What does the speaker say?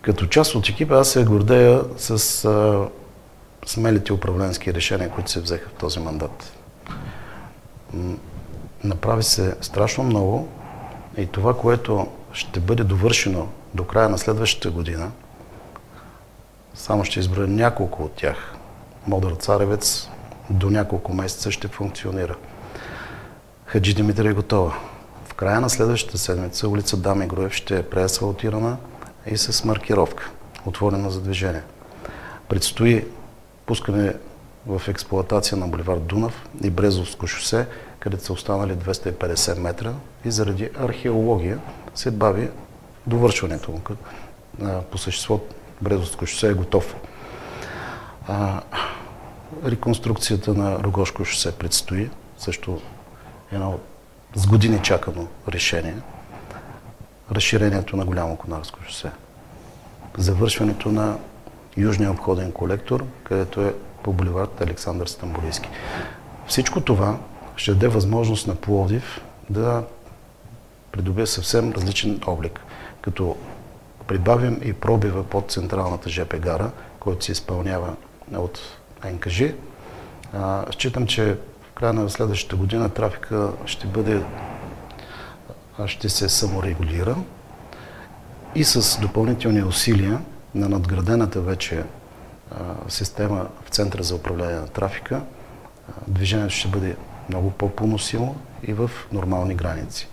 Като част от екипа аз се гордея с смелите управленски решения, които се взеха в този мандат. Направи се страшно много и това, което ще бъде довършено до края на следващата година, само ще изброя няколко от тях. Модър Царевец до няколко месеца ще функционира. Хаджи Димитър е готова. В края на следващата седмица улица Дами Груев ще е преасфалтирана и с маркировка, отворена за движение. Предстои пускане в експлоатация на булевард Дунав и Брезовско шосе, където са останали 250 метра и заради археология се бави довършването му. По същество Брезовско шосе е готов. Реконструкцията на Рогошко шосе предстои, също едно с години чакано решение. Разширението на Голямо Конарско шосе. Завършването на южния обходен колектор, където е по булевард Александър Стамболийски. Всичко това ще даде възможност на Пловдив да придобие съвсем различен облик, като прибавим и пробива под централната ЖП гара, който се изпълнява от НКЖ. Считам, че в края на следващата година трафика ще се саморегулира и с допълнителни усилия на надградената вече система в Центъра за управление на трафика, движението ще бъде много по-поносимо и в нормални граници.